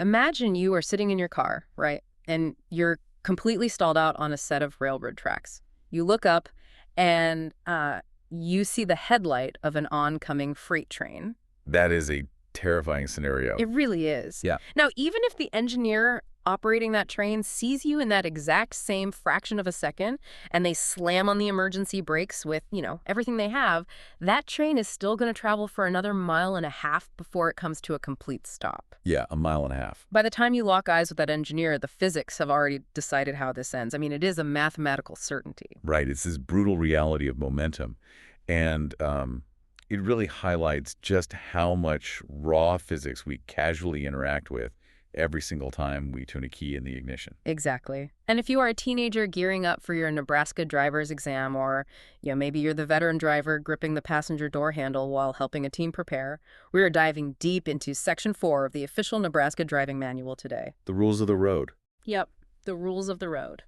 Imagine you are sitting in your car, right? And you're completely stalled out on a set of railroad tracks. You look up and you see the headlight of an oncoming freight train. That is a terrifying scenario. It really is. Yeah. Now, even if the engineer operating that train sees you in that exact same fraction of a second and they slam on the emergency brakes with, everything they have, that train is still going to travel for another 1.5 miles before it comes to a complete stop. Yeah, 1.5 miles. By the time you lock eyes with that engineer, the physics have already decided how this ends. I mean, it is a mathematical certainty. Right. It's this brutal reality of momentum. And it really highlights just how much raw physics we casually interact with every single time we turn a key in the ignition. Exactly. And if you are a teenager gearing up for your Nebraska driver's exam, or maybe you're the veteran driver gripping the passenger door handle while helping a team prepare, we are diving deep into Section 4 of the official Nebraska driving manual today. The rules of the road. Yep, the rules of the road.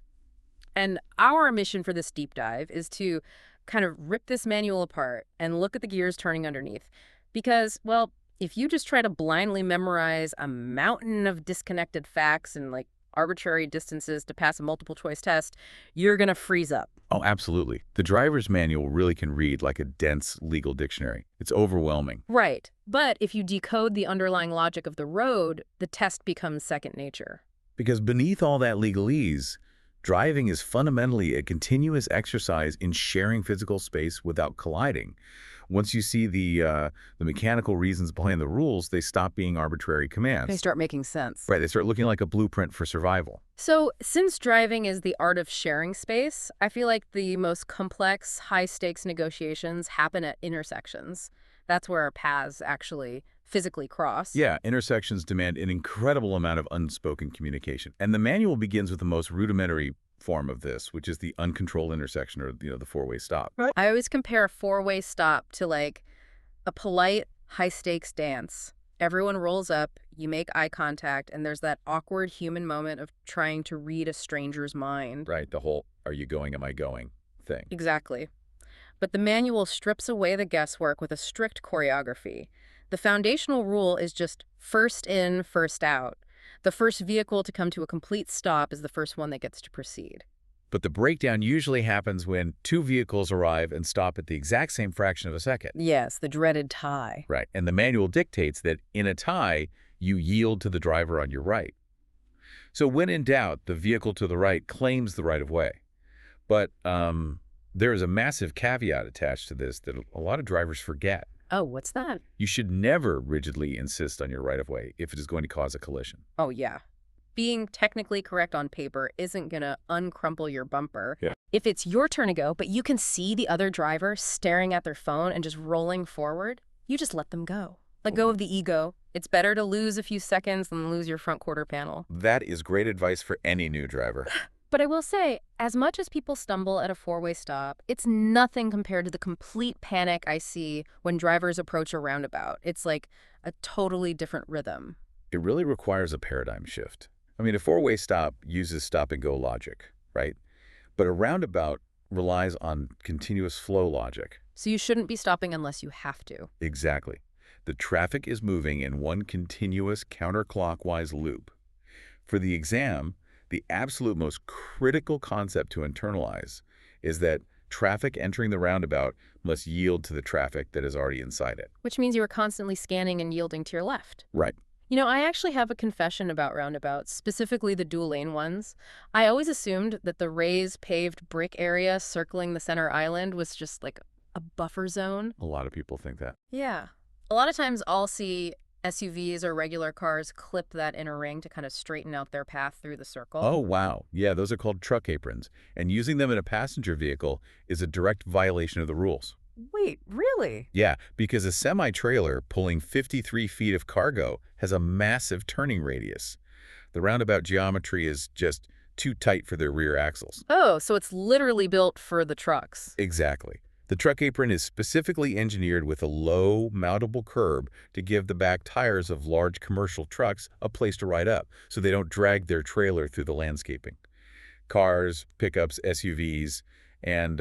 And our mission for this deep dive is to kind of rip this manual apart and look at the gears turning underneath. Because, well, if you just try to blindly memorize a mountain of disconnected facts and arbitrary distances to pass a multiple choice test, you're going to freeze up. Oh, absolutely. The driver's manual really can read like a dense legal dictionary. It's overwhelming. Right. But if you decode the underlying logic of the road, the test becomes second nature. Because beneath all that legalese, driving is fundamentally a continuous exercise in sharing physical space without colliding. Once you see the mechanical reasons behind the rules, they stop being arbitrary commands. They start making sense. Right, they start looking like a blueprint for survival. So since driving is the art of sharing space, I feel like the most complex, high-stakes negotiations happen at intersections. That's where our paths actually physically cross. Yeah, intersections demand an incredible amount of unspoken communication. And the manual begins with the most rudimentary form of this, which is the uncontrolled intersection, or the four-way stop. Right. I always compare a four-way stop to a polite high-stakes dance. Everyone rolls up, you make eye contact, and there's that awkward human moment of trying to read a stranger's mind. Right, the whole "are you going, am I going" thing. Exactly. But the manual strips away the guesswork with a strict choreography. The foundational rule is just first in, first out. The first vehicle to come to a complete stop is the first one that gets to proceed. But the breakdown usually happens when two vehicles arrive and stop at the exact same fraction of a second. Yes, the dreaded tie. Right, and the manual dictates that in a tie, you yield to the driver on your right. So when in doubt, the vehicle to the right claims the right-of-way. But there is a massive caveat attached to this that a lot of drivers forget. Oh, what's that? You should never rigidly insist on your right-of-way if it is going to cause a collision. Oh, yeah. Being technically correct on paper isn't going to uncrumple your bumper. Yeah. If it's your turn to go, but you can see the other driver staring at their phone and just rolling forward, you just let them go. Let go of the ego. It's better to lose a few seconds than lose your front quarter panel. That is great advice for any new driver. But I will say, as much as people stumble at a four-way stop, it's nothing compared to the complete panic I see when drivers approach a roundabout. It's like a totally different rhythm. It really requires a paradigm shift. I mean, a four-way stop uses stop-and-go logic, right? But a roundabout relies on continuous flow logic. So you shouldn't be stopping unless you have to. Exactly. The traffic is moving in one continuous counterclockwise loop. For the exam, the absolute most critical concept to internalize is that traffic entering the roundabout must yield to the traffic that is already inside it. Which means you are constantly scanning and yielding to your left. Right. I actually have a confession about roundabouts, specifically the dual-lane ones. I always assumed that the raised paved brick area circling the center island was just like a buffer zone. A lot of people think that. Yeah. A lot of times I'll see SUVs or regular cars clip that inner ring to kind of straighten out their path through the circle. Oh, wow. Yeah, those are called truck aprons. And using them in a passenger vehicle is a direct violation of the rules. Wait, really? Yeah, because a semi-trailer pulling 53 feet of cargo has a massive turning radius. The roundabout geometry is just too tight for their rear axles. Oh, so it's literally built for the trucks. Exactly. The truck apron is specifically engineered with a low, mountable curb to give the back tires of large commercial trucks a place to ride up, so they don't drag their trailer through the landscaping. Cars, pickups, SUVs, And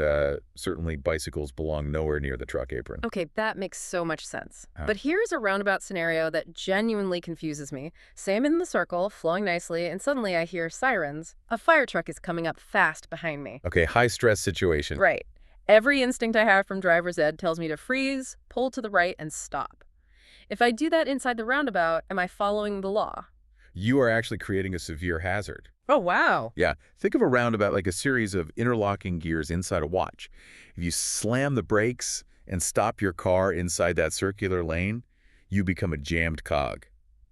certainly bicycles belong nowhere near the truck apron. Okay, that makes so much sense. Uh, But here's a roundabout scenario that genuinely confuses me. Say I'm in the circle, flowing nicely, and suddenly I hear sirens. A fire truck is coming up fast behind me. okay, high-stress situation. Right. Every instinct I have from driver's ed tells me to freeze, pull to the right, and stop. If I do that inside the roundabout, am I following the law? You are actually creating a severe hazard. Oh, wow. Yeah, think of a roundabout like a series of interlocking gears inside a watch. If you slam the brakes and stop your car inside that circular lane, you become a jammed cog.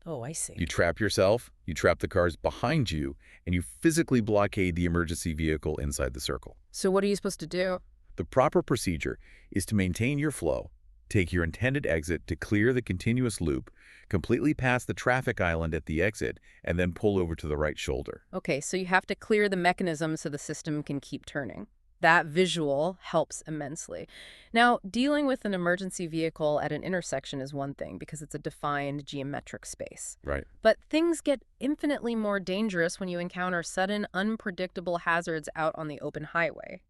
Oh, I see. You trap yourself, you trap the cars behind you, and you physically blockade the emergency vehicle inside the circle. So what are you supposed to do? The proper procedure is to maintain your flow, take your intended exit to clear the continuous loop, completely pass the traffic island at the exit, and then pull over to the right shoulder. Okay, so you have to clear the mechanism so the system can keep turning. That visual helps immensely. Now, dealing with an emergency vehicle at an intersection is one thing because it's a defined geometric space. Right. But things get infinitely more dangerous when you encounter sudden, unpredictable hazards out on the open highway.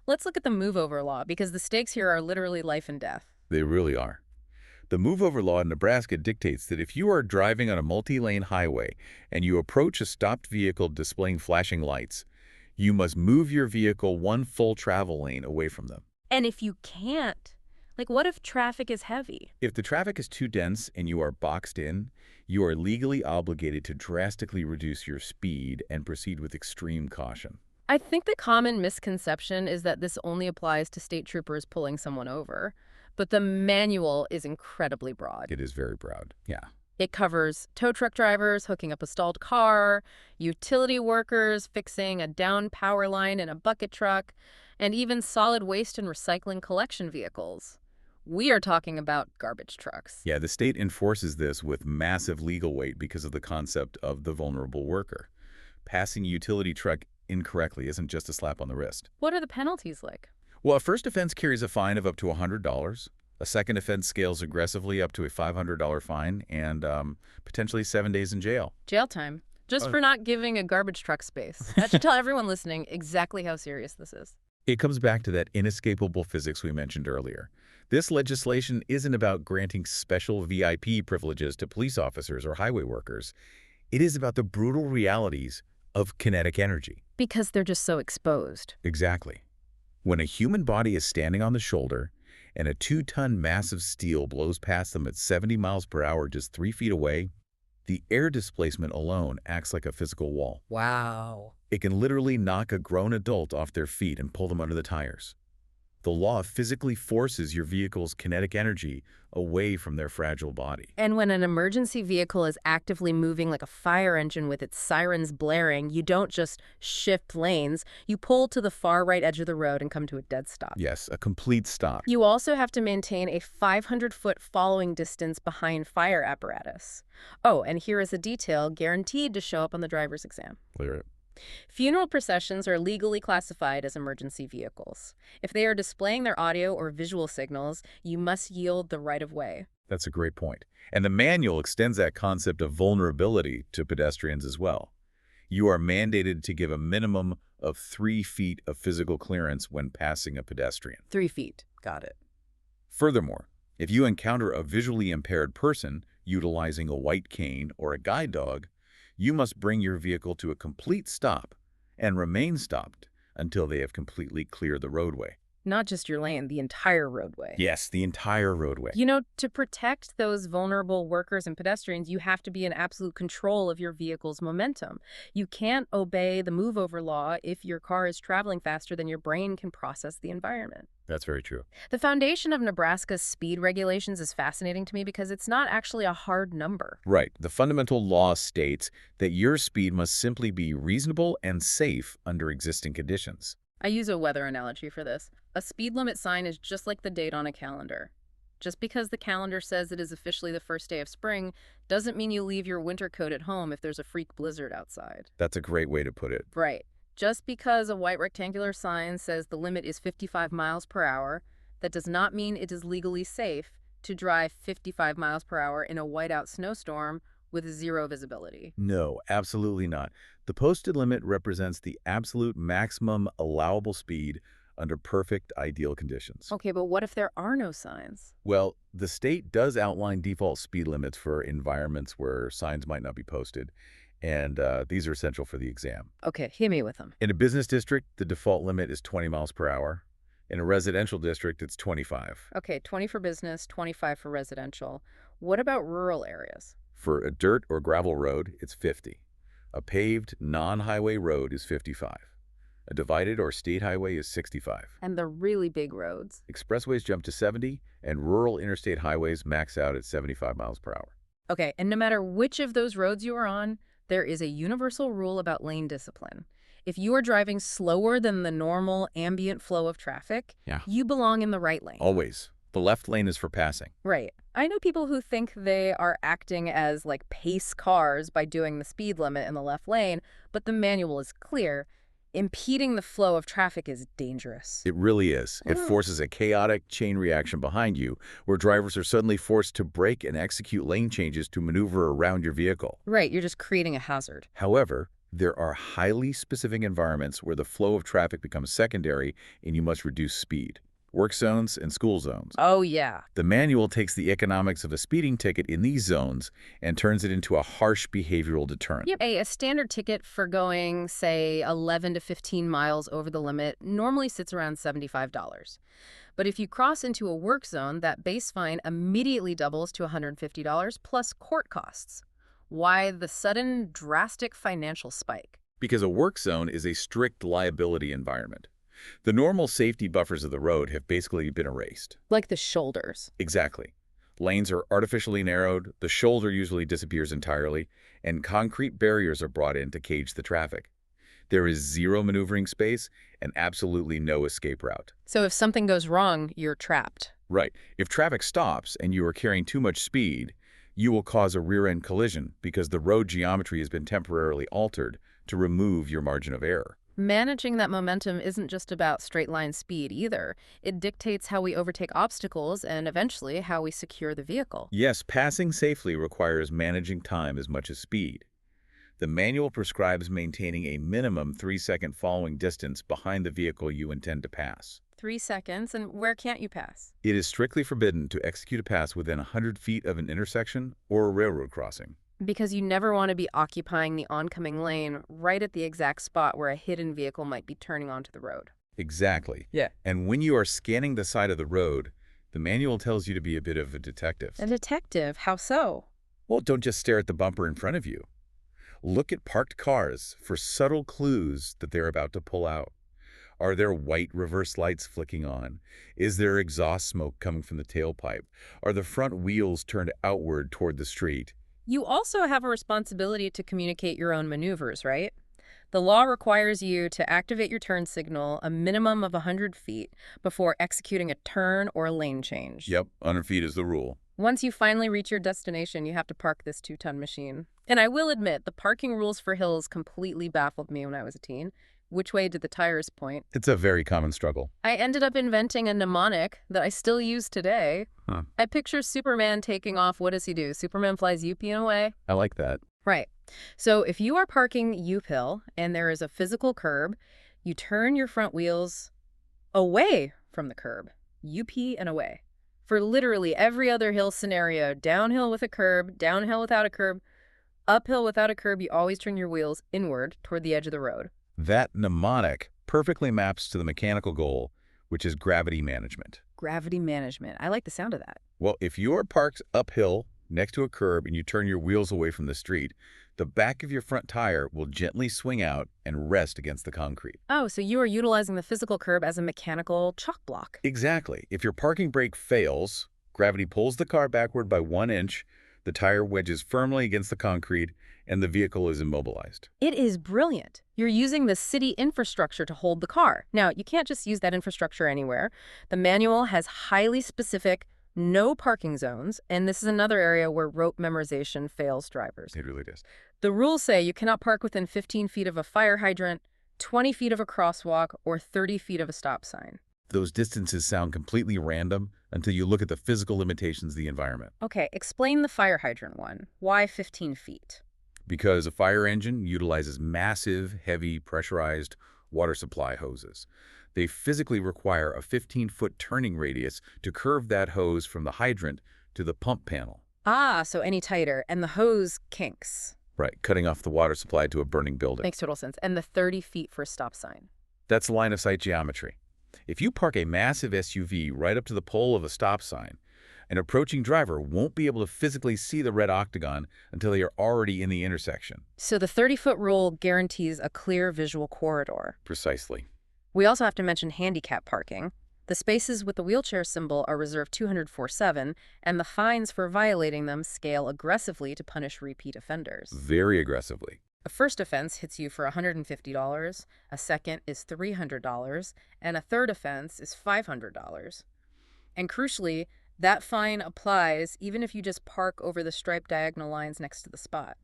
Let's look at the move-over law because the stakes here are literally life and death. They really are. The move-over law in Nebraska dictates that if you are driving on a multi-lane highway and you approach a stopped vehicle displaying flashing lights, you must move your vehicle one full travel lane away from them. And if you can't, like what if traffic is heavy? If the traffic is too dense and you are boxed in, you are legally obligated to drastically reduce your speed and proceed with extreme caution. I think the common misconception is that this only applies to state troopers pulling someone over, but the manual is incredibly broad. It is very broad. Yeah. It covers tow truck drivers hooking up a stalled car, utility workers fixing a down power line in a bucket truck, and even solid waste and recycling collection vehicles. We are talking about garbage trucks. Yeah, the state enforces this with massive legal weight because of the concept of the vulnerable worker. Passing a utility truck incorrectly isn't just a slap on the wrist. What are the penalties like? Well, a first offense carries a fine of up to $100. A second offense scales aggressively up to a $500 fine and potentially 7 days in jail. Jail time. Just Oh. for not giving a garbage truck space. That should tell everyone listening exactly how serious this is. It comes back to that inescapable physics we mentioned earlier. This legislation isn't about granting special VIP privileges to police officers or highway workers. It is about the brutal realities of kinetic energy. Because they're just so exposed. Exactly. When a human body is standing on the shoulder and a 2-ton mass of steel blows past them at 70 miles per hour just 3 feet away, the air displacement alone acts like a physical wall. Wow. It can literally knock a grown adult off their feet and pull them under the tires. The law physically forces your vehicle's kinetic energy away from their fragile body. And when an emergency vehicle is actively moving like a fire engine with its sirens blaring, you don't just shift lanes, you pull to the far right edge of the road and come to a dead stop. Yes, a complete stop. You also have to maintain a 500-foot following distance behind fire apparatus. Oh, and here is a detail guaranteed to show up on the driver's exam. Clear it. Funeral processions are legally classified as emergency vehicles. If they are displaying their audio or visual signals, you must yield the right of way. That's a great point. And the manual extends that concept of vulnerability to pedestrians as well. You are mandated to give a minimum of 3 feet of physical clearance when passing a pedestrian. 3 feet. Got it. Furthermore, if you encounter a visually impaired person utilizing a white cane or a guide dog, you must bring your vehicle to a complete stop and remain stopped until they have completely cleared the roadway. Not just your lane, the entire roadway. Yes, the entire roadway. You know, to protect those vulnerable workers and pedestrians, you have to be in absolute control of your vehicle's momentum. You can't obey the move-over law if your car is traveling faster than your brain can process the environment. That's very true. The foundation of Nebraska's speed regulations is fascinating to me because it's not actually a hard number. Right. The fundamental law states that your speed must simply be reasonable and safe under existing conditions. I use a weather analogy for this. A speed limit sign is just like the date on a calendar. Just because the calendar says it is officially the first day of spring doesn't mean you leave your winter coat at home if there's a freak blizzard outside. That's a great way to put it. Right. Just because a white rectangular sign says the limit is 55 miles per hour, that does not mean it is legally safe to drive 55 miles per hour in a whiteout snowstorm with zero visibility. No, absolutely not. The posted limit represents the absolute maximum allowable speed under perfect, ideal conditions. Okay, but what if there are no signs? Well, the state does outline default speed limits for environments where signs might not be posted, and these are essential for the exam. Okay, hit me with them. In a business district, the default limit is 20 miles per hour. In a residential district, it's 25. Okay, 20 for business, 25 for residential. What about rural areas? For a dirt or gravel road, it's 50. A paved, non-highway road is 55. A divided or state highway is 65. And the really big roads? Expressways jump to 70, and rural interstate highways max out at 75 miles per hour. Okay, and no matter which of those roads you are on, there is a universal rule about lane discipline. If you are driving slower than the normal ambient flow of traffic, Yeah. you belong in the right lane. Always. The left lane is for passing. Right. I know people who think they are acting as like pace cars by doing the speed limit in the left lane, but the manual is clear. Impeding the flow of traffic is dangerous. It really is. It forces a chaotic chain reaction behind you, where drivers are suddenly forced to brake and execute lane changes to maneuver around your vehicle. Right, you're just creating a hazard. However, there are highly specific environments where the flow of traffic becomes secondary and you must reduce speed. Work zones and school zones. Oh, yeah. The manual takes the economics of a speeding ticket in these zones and turns it into a harsh behavioral deterrent. Yep. A standard ticket for going, say, 11 to 15 miles over the limit normally sits around $75. But if you cross into a work zone, that base fine immediately doubles to $150 plus court costs. Why the sudden, drastic financial spike? Because a work zone is a strict liability environment. The normal safety buffers of the road have basically been erased. Like the shoulders. Exactly. Lanes are artificially narrowed, the shoulder usually disappears entirely, and concrete barriers are brought in to cage the traffic. There is zero maneuvering space and absolutely no escape route. So if something goes wrong, you're trapped. Right. If traffic stops and you are carrying too much speed, you will cause a rear-end collision because the road geometry has been temporarily altered to remove your margin of error. Managing that momentum isn't just about straight-line speed either. It dictates how we overtake obstacles and eventually how we secure the vehicle. Yes, passing safely requires managing time as much as speed. The manual prescribes maintaining a minimum 3-second following distance behind the vehicle you intend to pass. 3 seconds, and where can't you pass? It is strictly forbidden to execute a pass within 100 feet of an intersection or a railroad crossing. Because you never want to be occupying the oncoming lane right at the exact spot where a hidden vehicle might be turning onto the road. Exactly. Yeah. And when you are scanning the side of the road, the manual tells you to be a bit of a detective. A detective? How so? Well, don't just stare at the bumper in front of you. Look at parked cars for subtle clues that they're about to pull out. Are there white reverse lights flicking on? Is there exhaust smoke coming from the tailpipe? Are the front wheels turned outward toward the street? You also have a responsibility to communicate your own maneuvers, right? The law requires you to activate your turn signal a minimum of 100 feet before executing a turn or a lane change. Yep, 100 feet is the rule. Once you finally reach your destination, you have to park this 2-ton machine. And I will admit, the parking rules for hills completely baffled me when I was a teen. Which way did the tires point? It's a very common struggle. I ended up inventing a mnemonic that I still use today. Huh. I picture Superman taking off. What does he do? Superman flies Youppi away? I like that. Right. So if you are parking uphill and there is a physical curb, you turn your front wheels away from the curb. Youppi and away. For literally every other hill scenario, downhill with a curb, downhill without a curb, uphill without a curb, you always turn your wheels inward toward the edge of the road. That mnemonic perfectly maps to the mechanical goal, which is gravity management. Gravity management. I like the sound of that. Well, if you are parked uphill next to a curb and you turn your wheels away from the street, the back of your front tire will gently swing out and rest against the concrete. Oh, so you are utilizing the physical curb as a mechanical chalk block. Exactly. If your parking brake fails, gravity pulls the car backward by 1 inch, the tire wedges firmly against the concrete, and the vehicle is immobilized. It is brilliant. You're using the city infrastructure to hold the car. Now, you can't just use that infrastructure anywhere. The manual has highly specific no parking zones, and this is another area where rote memorization fails drivers. It really does. The rules say you cannot park within 15 feet of a fire hydrant, 20 feet of a crosswalk, or 30 feet of a stop sign. Those distances sound completely random until you look at the physical limitations of the environment. Okay, explain the fire hydrant one. Why 15 feet? Because a fire engine utilizes massive, heavy, pressurized water supply hoses. They physically require a 15-foot turning radius to curve that hose from the hydrant to the pump panel. Ah, so any tighter, and the hose kinks. Right, cutting off the water supply to a burning building. Makes total sense. And the 30 feet for a stop sign. That's line-of-sight geometry. If you park a massive SUV right up to the pole of a stop sign, an approaching driver won't be able to physically see the red octagon until they are already in the intersection. So the 30-foot rule guarantees a clear visual corridor. Precisely. We also have to mention handicap parking. The spaces with the wheelchair symbol are reserved 204/7, and the fines for violating them scale aggressively to punish repeat offenders. Very aggressively. A first offense hits you for $150, a second is $300, and a third offense is $500. And crucially, that fine applies even if you just park over the striped diagonal lines next to the spot.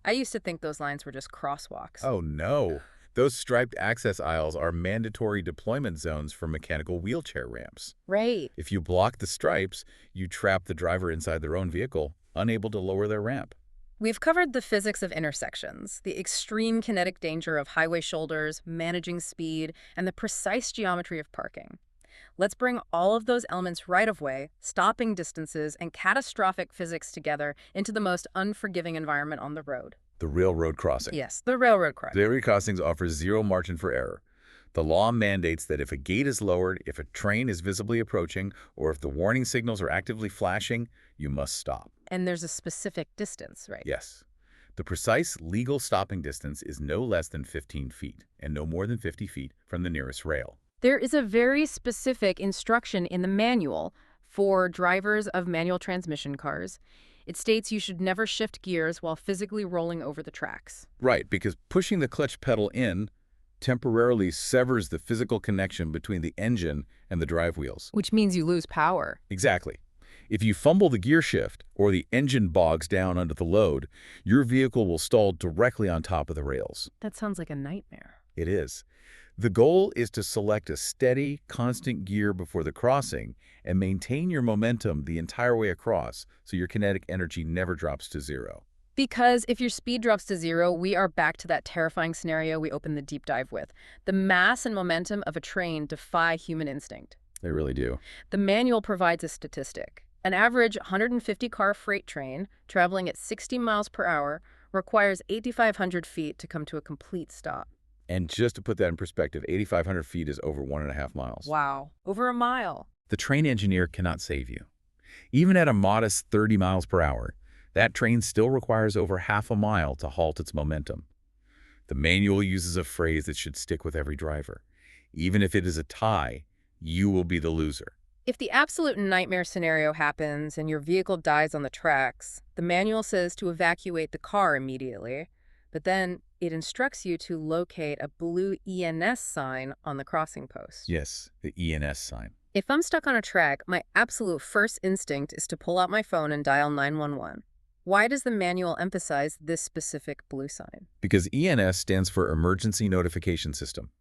I used to think those lines were just crosswalks. Oh no. Those striped access aisles are mandatory deployment zones for mechanical wheelchair ramps. Right. If you block the stripes, you trap the driver inside their own vehicle, unable to lower their ramp. We've covered the physics of intersections, the extreme kinetic danger of highway shoulders, managing speed, and the precise geometry of parking. Let's bring all of those elements right-of-way, stopping distances, and catastrophic physics together into the most unforgiving environment on the road. The railroad crossing. Yes, the railroad crossing. Railroad crossings offer zero margin for error. The law mandates that if a gate is lowered, if a train is visibly approaching, or if the warning signals are actively flashing, you must stop. And there's a specific distance, right? Yes. The precise legal stopping distance is no less than 15 feet and no more than 50 feet from the nearest rail. There is a very specific instruction in the manual for drivers of manual transmission cars. It states you should never shift gears while physically rolling over the tracks. Right, because pushing the clutch pedal in temporarily severs the physical connection between the engine and the drive wheels. Which means you lose power. Exactly. If you fumble the gear shift or the engine bogs down under the load, your vehicle will stall directly on top of the rails. That sounds like a nightmare. It is. The goal is to select a steady, constant gear before the crossing and maintain your momentum the entire way across so your kinetic energy never drops to zero. Because if your speed drops to zero, we are back to that terrifying scenario we opened the deep dive with. The mass and momentum of a train defy human instinct. They really do. The manual provides a statistic. An average 150-car freight train traveling at 60 miles per hour requires 8,500 feet to come to a complete stop. And just to put that in perspective, 8,500 feet is over 1.5 miles. Wow, over a mile. The train engineer cannot save you. Even at a modest 30 miles per hour, that train still requires over half a mile to halt its momentum. The manual uses a phrase that should stick with every driver. Even if it is a tie, you will be the loser. If the absolute nightmare scenario happens and your vehicle dies on the tracks, the manual says to evacuate the car immediately, but then it instructs you to locate a blue ENS sign on the crossing post. Yes, the ENS sign. If I'm stuck on a track, my absolute first instinct is to pull out my phone and dial 911. Why does the manual emphasize this specific blue sign? Because ENS stands for Emergency Notification System.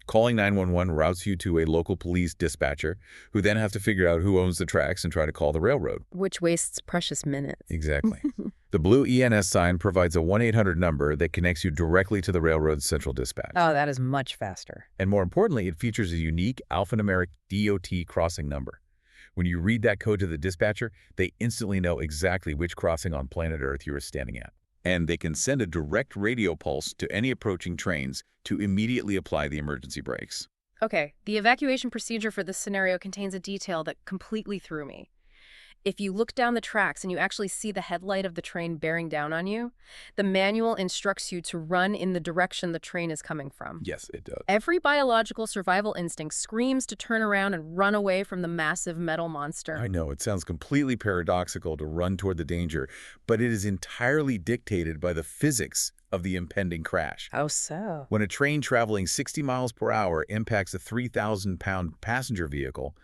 Calling 911 routes you to a local police dispatcher, who then have to figure out who owns the tracks and try to call the railroad. Which wastes precious minutes. Exactly. The blue ENS sign provides a 1-800 number that connects you directly to the railroad's central dispatch. Oh, that is much faster. And more importantly, it features a unique alphanumeric DOT crossing number. When you read that code to the dispatcher, they instantly know exactly which crossing on planet Earth you are standing at. And they can send a direct radio pulse to any approaching trains to immediately apply the emergency brakes. Okay, the evacuation procedure for this scenario contains a detail that completely threw me. If you look down the tracks and you actually see the headlight of the train bearing down on you, the manual instructs you to run in the direction the train is coming from. Yes, it does. Every biological survival instinct screams to turn around and run away from the massive metal monster. I know, it sounds completely paradoxical to run toward the danger, but it is entirely dictated by the physics of the impending crash. How so? When a train traveling 60 miles per hour impacts a 3,000-pound passenger vehicle,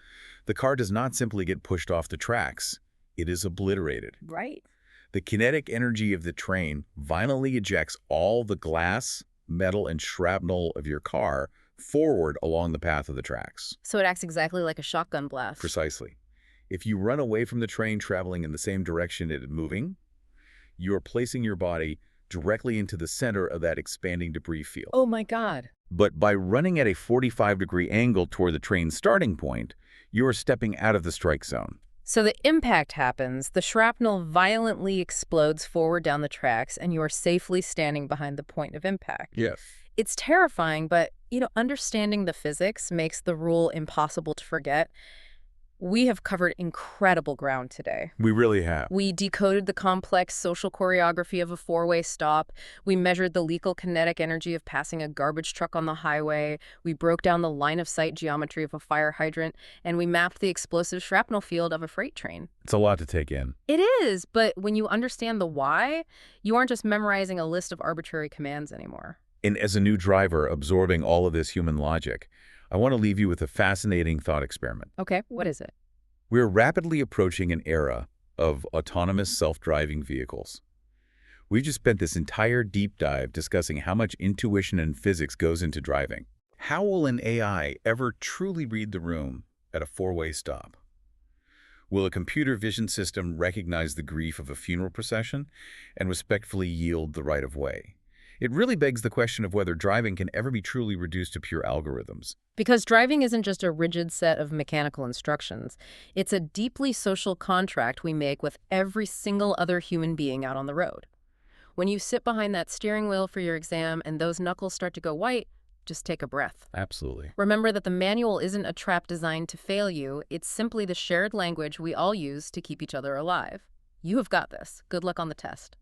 the car does not simply get pushed off the tracks. It is obliterated. Right. The kinetic energy of the train violently ejects all the glass, metal, and shrapnel of your car forward along the path of the tracks. So it acts exactly like a shotgun blast. Precisely. If you run away from the train traveling in the same direction it is moving, you are placing your body directly into the center of that expanding debris field. Oh my God. But by running at a 45-degree angle toward the train's starting point, you are stepping out of the strike zone. So the impact happens, the shrapnel violently explodes forward down the tracks, and you are safely standing behind the point of impact. Yes. It's terrifying, but, understanding the physics makes the rule impossible to forget. We have covered incredible ground today. We really have. We decoded the complex social choreography of a four-way stop. We measured the lethal kinetic energy of passing a garbage truck on the highway. We broke down the line-of-sight geometry of a fire hydrant. And we mapped the explosive shrapnel field of a freight train. It's a lot to take in. It is, but when you understand the why, you aren't just memorizing a list of arbitrary commands anymore. And as a new driver absorbing all of this human logic, I want to leave you with a fascinating thought experiment. Okay, what is it? We're rapidly approaching an era of autonomous self-driving vehicles. We just spent this entire deep dive discussing how much intuition and physics goes into driving. How will an AI ever truly read the room at a four-way stop? Will a computer vision system recognize the grief of a funeral procession and respectfully yield the right of way? It really begs the question of whether driving can ever be truly reduced to pure algorithms. Because driving isn't just a rigid set of mechanical instructions. It's a deeply social contract we make with every single other human being out on the road. When you sit behind that steering wheel for your exam and those knuckles start to go white, just take a breath. Absolutely. Remember that the manual isn't a trap designed to fail you. It's simply the shared language we all use to keep each other alive. You have got this. Good luck on the test.